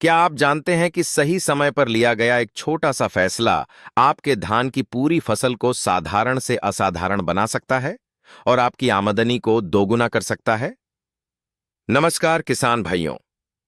क्या आप जानते हैं कि सही समय पर लिया गया एक छोटा सा फैसला आपके धान की पूरी फसल को साधारण से असाधारण बना सकता है और आपकी आमदनी को दोगुना कर सकता है? नमस्कार किसान भाइयों,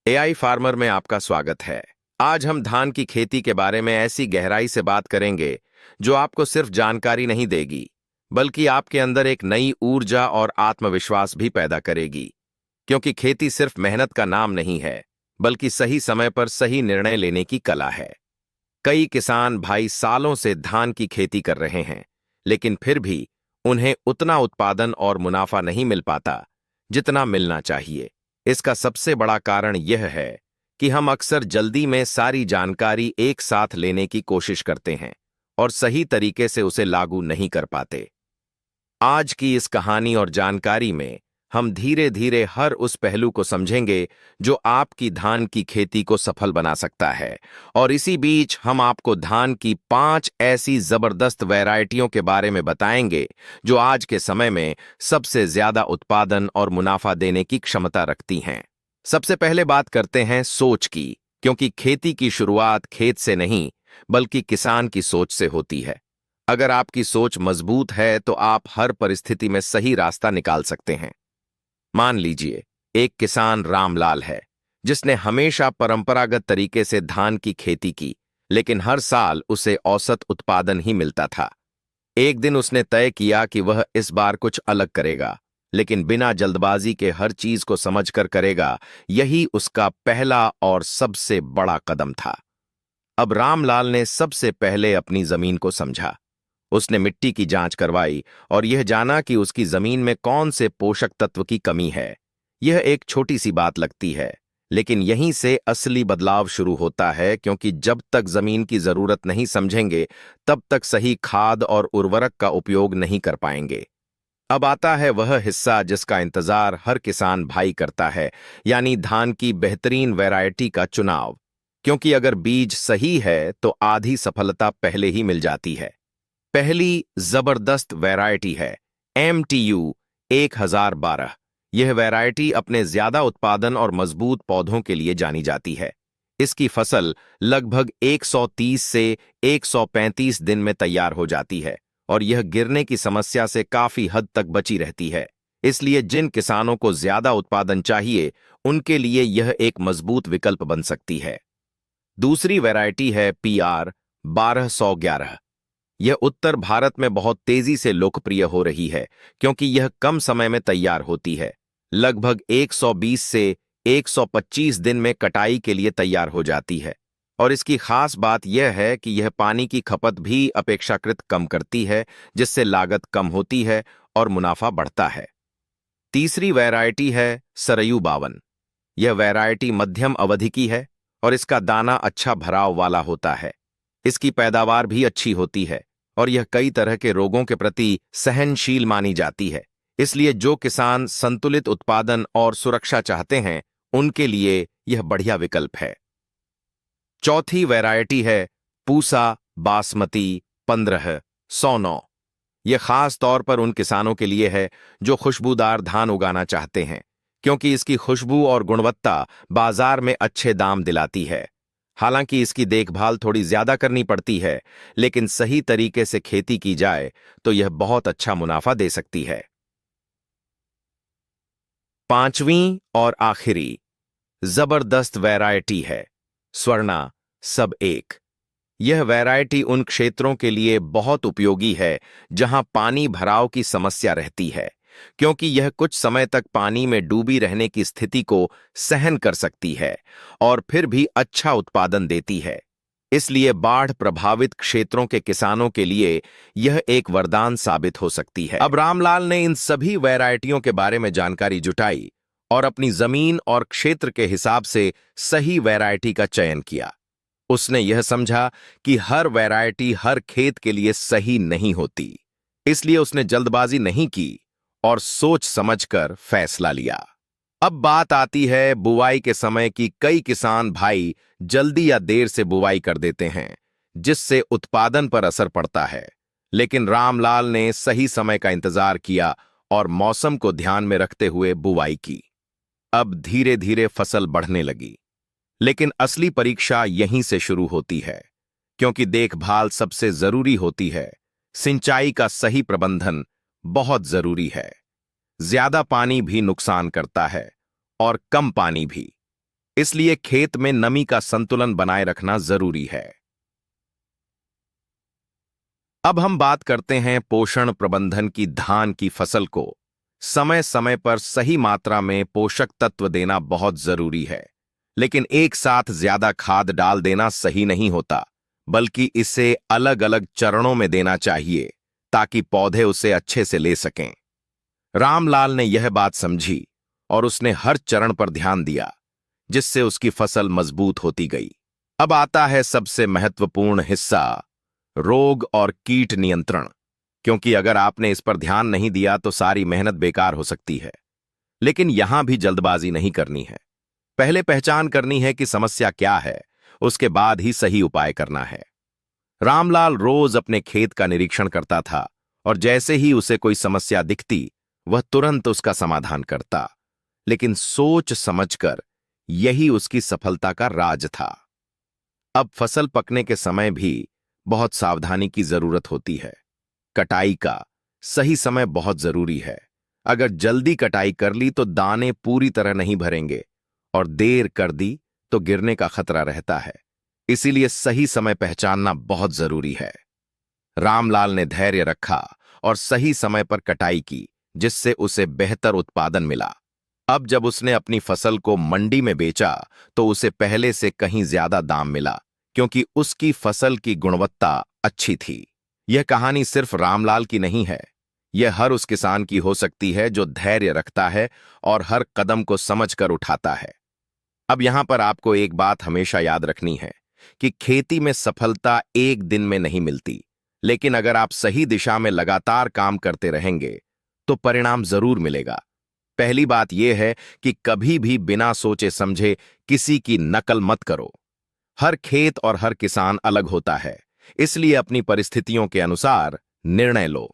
एआई फार्मर में आपका स्वागत है। आज हम धान की खेती के बारे में ऐसी गहराई से बात करेंगे जो आपको सिर्फ जानकारी नहीं देगी, बल्कि आपके अंदर एक नई ऊर्जा और आत्मविश्वास भी पैदा करेगी। क्योंकि खेती सिर्फ मेहनत का नाम नहीं है, बल्कि सही समय पर सही निर्णय लेने की कला है। कई किसान भाई सालों से धान की खेती कर रहे हैं, लेकिन फिर भी उन्हें उतना उत्पादन और मुनाफा नहीं मिल पाता जितना मिलना चाहिए। इसका सबसे बड़ा कारण यह है कि हम अक्सर जल्दी में सारी जानकारी एक साथ लेने की कोशिश करते हैं और सही तरीके से उसे लागू नहीं कर पाते। आज की इस कहानी और जानकारी में हम धीरे धीरे हर उस पहलू को समझेंगे जो आपकी धान की खेती को सफल बना सकता है। और इसी बीच हम आपको धान की 5 ऐसी जबरदस्त वैरायटियों के बारे में बताएंगे जो आज के समय में सबसे ज्यादा उत्पादन और मुनाफा देने की क्षमता रखती हैं। सबसे पहले बात करते हैं सोच की, क्योंकि खेती की शुरुआत खेत से नहीं बल्कि किसान की सोच से होती है। अगर आपकी सोच मजबूत है तो आप हर परिस्थिति में सही रास्ता निकाल सकते हैं। मान लीजिए एक किसान रामलाल है, जिसने हमेशा परंपरागत तरीके से धान की खेती की, लेकिन हर साल उसे औसत उत्पादन ही मिलता था। एक दिन उसने तय किया कि वह इस बार कुछ अलग करेगा, लेकिन बिना जल्दबाजी के हर चीज को समझकर करेगा। यही उसका पहला और सबसे बड़ा कदम था। अब रामलाल ने सबसे पहले अपनी जमीन को समझा। उसने मिट्टी की जांच करवाई और यह जाना कि उसकी जमीन में कौन से पोषक तत्व की कमी है। यह एक छोटी सी बात लगती है, लेकिन यहीं से असली बदलाव शुरू होता है, क्योंकि जब तक जमीन की जरूरत नहीं समझेंगे तब तक सही खाद और उर्वरक का उपयोग नहीं कर पाएंगे। अब आता है वह हिस्सा जिसका इंतजार हर किसान भाई करता है, यानी धान की बेहतरीन वैरायटी का चुनाव। क्योंकि अगर बीज सही है तो आधी सफलता पहले ही मिल जाती है। पहली जबरदस्त वैरायटी है MTU 1012। यह वैरायटी अपने ज्यादा उत्पादन और मजबूत पौधों के लिए जानी जाती है। इसकी फसल लगभग 130 से 135 दिन में तैयार हो जाती है और यह गिरने की समस्या से काफी हद तक बची रहती है। इसलिए जिन किसानों को ज्यादा उत्पादन चाहिए, उनके लिए यह एक मजबूत विकल्प बन सकती है। दूसरी वैरायटी है PR 1211। यह उत्तर भारत में बहुत तेजी से लोकप्रिय हो रही है, क्योंकि यह कम समय में तैयार होती है। लगभग 120 से 125 दिन में कटाई के लिए तैयार हो जाती है। और इसकी खास बात यह है कि यह पानी की खपत भी अपेक्षाकृत कम करती है, जिससे लागत कम होती है और मुनाफा बढ़ता है। तीसरी वैरायटी है सरयू 52। यह वैरायटी मध्यम अवधि की है और इसका दाना अच्छा भराव वाला होता है। इसकी पैदावार भी अच्छी होती है और यह कई तरह के रोगों के प्रति सहनशील मानी जाती है। इसलिए जो किसान संतुलित उत्पादन और सुरक्षा चाहते हैं, उनके लिए यह बढ़िया विकल्प है। चौथी वैरायटी है पूसा बासमती 1509। यह खास तौर पर उन किसानों के लिए है जो खुशबूदार धान उगाना चाहते हैं, क्योंकि इसकी खुशबू और गुणवत्ता बाजार में अच्छे दाम दिलाती है। हालांकि इसकी देखभाल थोड़ी ज्यादा करनी पड़ती है, लेकिन सही तरीके से खेती की जाए तो यह बहुत अच्छा मुनाफा दे सकती है। पांचवीं और आखिरी जबरदस्त वैरायटी है स्वर्णा सब 1। यह वैरायटी उन क्षेत्रों के लिए बहुत उपयोगी है जहां पानी भराव की समस्या रहती है, क्योंकि यह कुछ समय तक पानी में डूबी रहने की स्थिति को सहन कर सकती है और फिर भी अच्छा उत्पादन देती है। इसलिए बाढ़ प्रभावित क्षेत्रों के किसानों के लिए यह एक वरदान साबित हो सकती है। अब रामलाल ने इन सभी वैरायटियों के बारे में जानकारी जुटाई और अपनी जमीन और क्षेत्र के हिसाब से सही वैरायटी का चयन किया। उसने यह समझा कि हर वैरायटी हर खेत के लिए सही नहीं होती, इसलिए उसने जल्दबाजी नहीं की और सोच समझकर फैसला लिया। अब बात आती है बुवाई के समय की। कई किसान भाई जल्दी या देर से बुवाई कर देते हैं, जिससे उत्पादन पर असर पड़ता है। लेकिन रामलाल ने सही समय का इंतजार किया और मौसम को ध्यान में रखते हुए बुवाई की। अब धीरे धीरे फसल बढ़ने लगी, लेकिन असली परीक्षा यहीं से शुरू होती है, क्योंकि देखभाल सबसे जरूरी होती है। सिंचाई का सही प्रबंधन बहुत जरूरी है। ज्यादा पानी भी नुकसान करता है और कम पानी भी। इसलिए खेत में नमी का संतुलन बनाए रखना जरूरी है। अब हम बात करते हैं पोषण प्रबंधन की। धान की फसल को समय समय पर सही मात्रा में पोषक तत्व देना बहुत जरूरी है, लेकिन एक साथ ज्यादा खाद डाल देना सही नहीं होता, बल्कि इसे अलग अलग चरणों में देना चाहिए ताकि पौधे उसे अच्छे से ले सकें। रामलाल ने यह बात समझी और उसने हर चरण पर ध्यान दिया, जिससे उसकी फसल मजबूत होती गई। अब आता है सबसे महत्वपूर्ण हिस्सा, रोग और कीट नियंत्रण। क्योंकि अगर आपने इस पर ध्यान नहीं दिया तो सारी मेहनत बेकार हो सकती है। लेकिन यहां भी जल्दबाजी नहीं करनी है। पहले पहचान करनी है कि समस्या क्या है, उसके बाद ही सही उपाय करना है। रामलाल रोज अपने खेत का निरीक्षण करता था और जैसे ही उसे कोई समस्या दिखती, वह तुरंत उसका समाधान करता। लेकिन सोच समझकर यही उसकी सफलता का राज था। अब फसल पकने के समय भी बहुत सावधानी की जरूरत होती है। कटाई का सही समय बहुत जरूरी है। अगर जल्दी कटाई कर ली तो दाने पूरी तरह नहीं भरेंगे और देर कर दी तो गिरने का खतरा रहता है। इसीलिए सही समय पहचानना बहुत जरूरी है। रामलाल ने धैर्य रखा और सही समय पर कटाई की, जिससे उसे बेहतर उत्पादन मिला। अब जब उसने अपनी फसल को मंडी में बेचा तो उसे पहले से कहीं ज्यादा दाम मिला, क्योंकि उसकी फसल की गुणवत्ता अच्छी थी। यह कहानी सिर्फ रामलाल की नहीं है, यह हर उस किसान की हो सकती है जो धैर्य रखता है और हर कदम को समझकर उठाता है। अब यहां पर आपको एक बात हमेशा याद रखनी है कि खेती में सफलता एक दिन में नहीं मिलती, लेकिन अगर आप सही दिशा में लगातार काम करते रहेंगे तो परिणाम जरूर मिलेगा। पहली बात यह है कि कभी भी बिना सोचे समझे किसी की नकल मत करो। हर खेत और हर किसान अलग होता है, इसलिए अपनी परिस्थितियों के अनुसार निर्णय लो।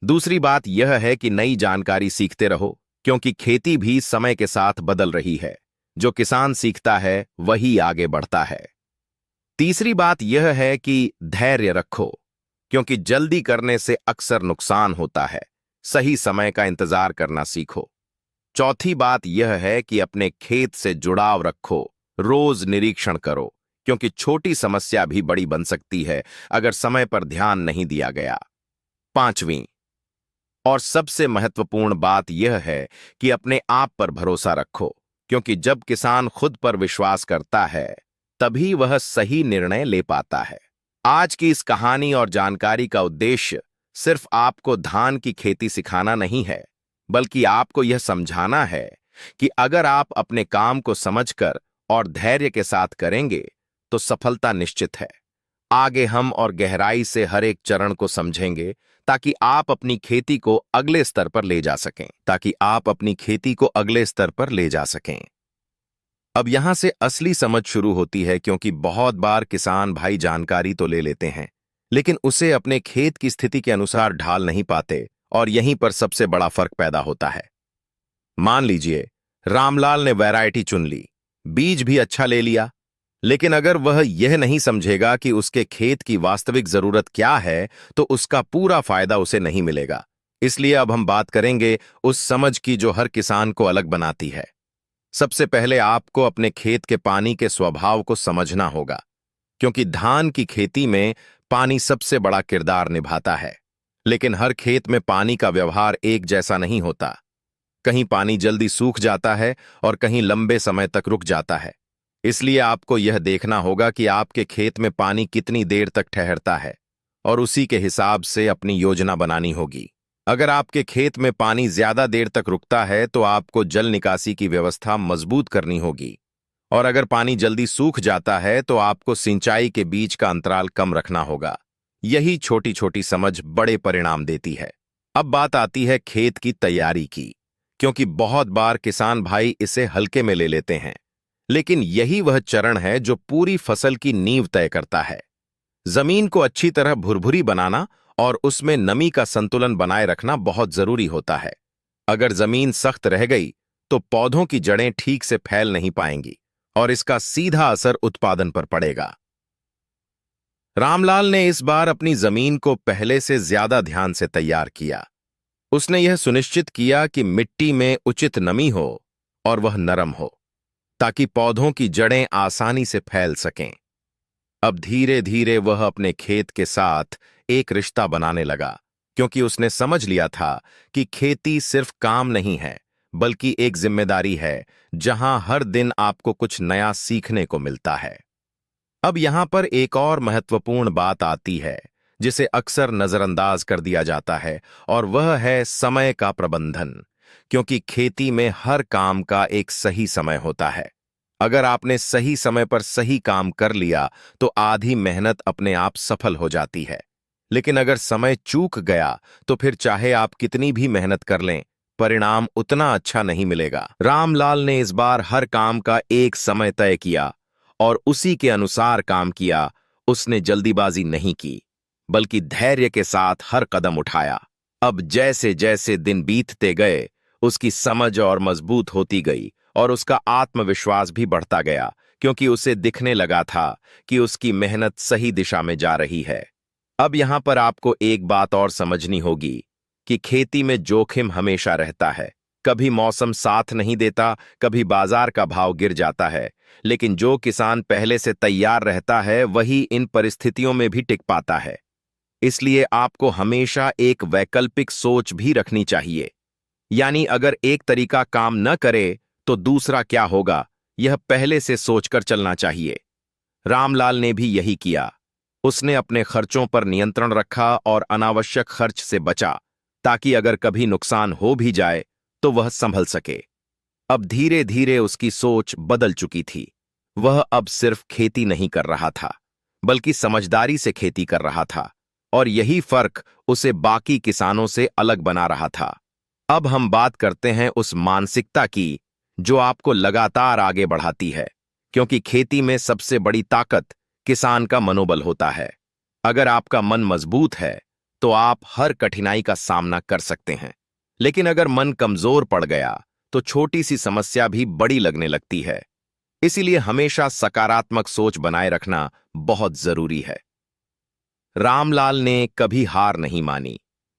दूसरी बात यह है कि नई जानकारी सीखते रहो, क्योंकि खेती भी समय के साथ बदल रही है। जो किसान सीखता है वही आगे बढ़ता है। तीसरी बात यह है कि धैर्य रखो, क्योंकि जल्दी करने से अक्सर नुकसान होता है। सही समय का इंतजार करना सीखो। चौथी बात यह है कि अपने खेत से जुड़ाव रखो, रोज निरीक्षण करो, क्योंकि छोटी समस्या भी बड़ी बन सकती है अगर समय पर ध्यान नहीं दिया गया। पांचवीं और सबसे महत्वपूर्ण बात यह है कि अपने आप पर भरोसा रखो, क्योंकि जब किसान खुद पर विश्वास करता है तभी वह सही निर्णय ले पाता है। आज की इस कहानी और जानकारी का उद्देश्य सिर्फ आपको धान की खेती सिखाना नहीं है, बल्कि आपको यह समझाना है कि अगर आप अपने काम को समझकर और धैर्य के साथ करेंगे तो सफलता निश्चित है। आगे हम और गहराई से हर एक चरण को समझेंगे ताकि आप अपनी खेती को अगले स्तर पर ले जा सकें। अब यहां से असली समझ शुरू होती है, क्योंकि बहुत बार किसान भाई जानकारी तो ले लेते हैं, लेकिन उसे अपने खेत की स्थिति के अनुसार ढाल नहीं पाते और यहीं पर सबसे बड़ा फर्क पैदा होता है। मान लीजिए रामलाल ने वैरायटी चुन ली, बीज भी अच्छा ले लिया, लेकिन अगर वह यह नहीं समझेगा कि उसके खेत की वास्तविक जरूरत क्या है तो उसका पूरा फायदा उसे नहीं मिलेगा। इसलिए अब हम बात करेंगे उस समझ की जो हर किसान को अलग बनाती है। सबसे पहले आपको अपने खेत के पानी के स्वभाव को समझना होगा, क्योंकि धान की खेती में पानी सबसे बड़ा किरदार निभाता है। लेकिन हर खेत में पानी का व्यवहार एक जैसा नहीं होता। कहीं पानी जल्दी सूख जाता है और कहीं लंबे समय तक रुक जाता है। इसलिए आपको यह देखना होगा कि आपके खेत में पानी कितनी देर तक ठहरता है और उसी के हिसाब से अपनी योजना बनानी होगी। अगर आपके खेत में पानी ज्यादा देर तक रुकता है तो आपको जल निकासी की व्यवस्था मजबूत करनी होगी, और अगर पानी जल्दी सूख जाता है तो आपको सिंचाई के बीच का अंतराल कम रखना होगा। यही छोटी छोटी समझ बड़े परिणाम देती है। अब बात आती है खेत की तैयारी की, क्योंकि बहुत बार किसान भाई इसे हल्के में ले लेते हैं, लेकिन यही वह चरण है जो पूरी फसल की नींव तय करता है। जमीन को अच्छी तरह भुरभुरी बनाना और उसमें नमी का संतुलन बनाए रखना बहुत जरूरी होता है। अगर जमीन सख्त रह गई तो पौधों की जड़ें ठीक से फैल नहीं पाएंगी और इसका सीधा असर उत्पादन पर पड़ेगा। रामलाल ने इस बार अपनी जमीन को पहले से ज्यादा ध्यान से तैयार किया। उसने यह सुनिश्चित किया कि मिट्टी में उचित नमी हो और वह नरम हो, ताकि पौधों की जड़ें आसानी से फैल सकें। अब धीरे धीरे वह अपने खेत के साथ एक रिश्ता बनाने लगा, क्योंकि उसने समझ लिया था कि खेती सिर्फ काम नहीं है, बल्कि एक जिम्मेदारी है जहां हर दिन आपको कुछ नया सीखने को मिलता है। अब यहां पर एक और महत्वपूर्ण बात आती है जिसे अक्सर नजरअंदाज कर दिया जाता है, और वह है समय का प्रबंधन। क्योंकि खेती में हर काम का एक सही समय होता है। अगर आपने सही समय पर सही काम कर लिया तो आधी मेहनत अपने आप सफल हो जाती है। लेकिन अगर समय चूक गया तो फिर चाहे आप कितनी भी मेहनत कर लें, परिणाम उतना अच्छा नहीं मिलेगा। रामलाल ने इस बार हर काम का एक समय तय किया और उसी के अनुसार काम किया। उसने जल्दीबाजी नहीं की, बल्कि धैर्य के साथ हर कदम उठाया। अब जैसे जैसे दिन बीतते गए, उसकी समझ और मजबूत होती गई और उसका आत्मविश्वास भी बढ़ता गया, क्योंकि उसे दिखने लगा था कि उसकी मेहनत सही दिशा में जा रही है। अब यहां पर आपको एक बात और समझनी होगी कि खेती में जोखिम हमेशा रहता है। कभी मौसम साथ नहीं देता, कभी बाजार का भाव गिर जाता है, लेकिन जो किसान पहले से तैयार रहता है वही इन परिस्थितियों में भी टिक पाता है। इसलिए आपको हमेशा एक वैकल्पिक सोच भी रखनी चाहिए। यानी अगर एक तरीका काम न करे तो दूसरा क्या होगा, यह पहले से सोचकर चलना चाहिए। रामलाल ने भी यही किया। उसने अपने खर्चों पर नियंत्रण रखा और अनावश्यक खर्च से बचा, ताकि अगर कभी नुकसान हो भी जाए तो वह संभल सके। अब धीरे धीरे उसकी सोच बदल चुकी थी। वह अब सिर्फ खेती नहीं कर रहा था, बल्कि समझदारी से खेती कर रहा था, और यही फर्क उसे बाकी किसानों से अलग बना रहा था। अब हम बात करते हैं उस मानसिकता की जो आपको लगातार आगे बढ़ाती है, क्योंकि खेती में सबसे बड़ी ताकत किसान का मनोबल होता है। अगर आपका मन मजबूत है तो आप हर कठिनाई का सामना कर सकते हैं, लेकिन अगर मन कमजोर पड़ गया तो छोटी सी समस्या भी बड़ी लगने लगती है। इसीलिए हमेशा सकारात्मक सोच बनाए रखना बहुत जरूरी है। रामलाल ने कभी हार नहीं मानी,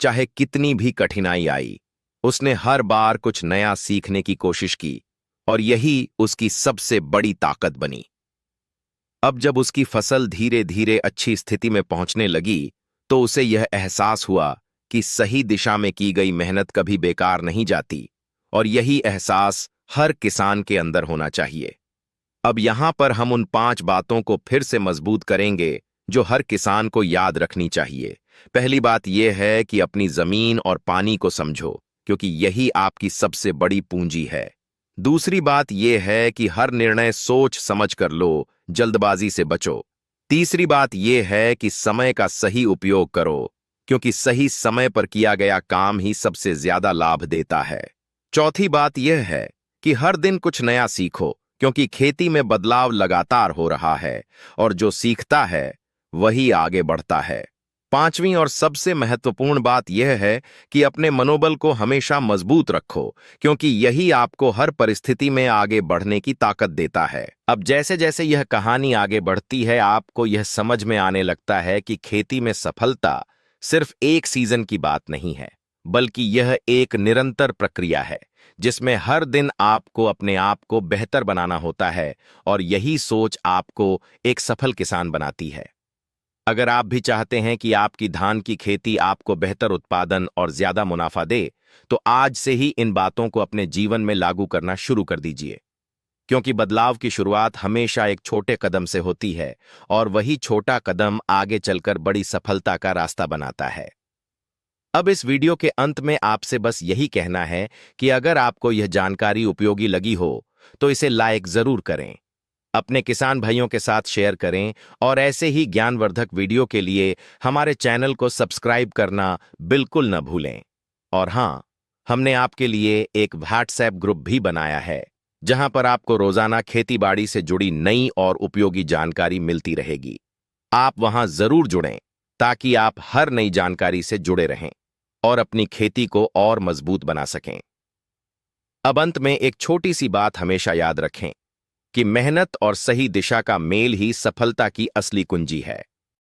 चाहे कितनी भी कठिनाई आई। उसने हर बार कुछ नया सीखने की कोशिश की, और यही उसकी सबसे बड़ी ताकत बनी। अब जब उसकी फसल धीरे धीरे अच्छी स्थिति में पहुंचने लगी, तो उसे यह एहसास हुआ कि सही दिशा में की गई मेहनत कभी बेकार नहीं जाती, और यही एहसास हर किसान के अंदर होना चाहिए। अब यहां पर हम उन 5 बातों को फिर से मजबूत करेंगे जो हर किसान को याद रखनी चाहिए। पहली बात यह है कि अपनी जमीन और पानी को समझो, क्योंकि यही आपकी सबसे बड़ी पूंजी है। दूसरी बात यह है कि हर निर्णय सोच समझ कर लो, जल्दबाजी से बचो। तीसरी बात यह है कि समय का सही उपयोग करो, क्योंकि सही समय पर किया गया काम ही सबसे ज्यादा लाभ देता है। चौथी बात यह है कि हर दिन कुछ नया सीखो, क्योंकि खेती में बदलाव लगातार हो रहा है, और जो सीखता है वही आगे बढ़ता है। पांचवी और सबसे महत्वपूर्ण बात यह है कि अपने मनोबल को हमेशा मजबूत रखो, क्योंकि यही आपको हर परिस्थिति में आगे बढ़ने की ताकत देता है। अब जैसे जैसे यह कहानी आगे बढ़ती है, आपको यह समझ में आने लगता है कि खेती में सफलता सिर्फ एक सीजन की बात नहीं है, बल्कि यह एक निरंतर प्रक्रिया है, जिसमें हर दिन आपको अपने आप को बेहतर बनाना होता है, और यही सोच आपको एक सफल किसान बनाती है। अगर आप भी चाहते हैं कि आपकी धान की खेती आपको बेहतर उत्पादन और ज्यादा मुनाफा दे, तो आज से ही इन बातों को अपने जीवन में लागू करना शुरू कर दीजिए। क्योंकि बदलाव की शुरुआत हमेशा एक छोटे कदम से होती है, और वही छोटा कदम आगे चलकर बड़ी सफलता का रास्ता बनाता है। अब इस वीडियो के अंत में आपसे बस यही कहना है कि अगर आपको यह जानकारी उपयोगी लगी हो तो इसे लाइक जरूर करें, अपने किसान भाइयों के साथ शेयर करें, और ऐसे ही ज्ञानवर्धक वीडियो के लिए हमारे चैनल को सब्सक्राइब करना बिल्कुल न भूलें। और हाँ, हमने आपके लिए एक व्हाट्सएप ग्रुप भी बनाया है, जहां पर आपको रोजाना खेतीबाड़ी से जुड़ी नई और उपयोगी जानकारी मिलती रहेगी। आप वहां जरूर जुड़ें, ताकि आप हर नई जानकारी से जुड़े रहें और अपनी खेती को और मजबूत बना सकें। अब अंत में एक छोटी सी बात हमेशा याद रखें कि मेहनत और सही दिशा का मेल ही सफलता की असली कुंजी है।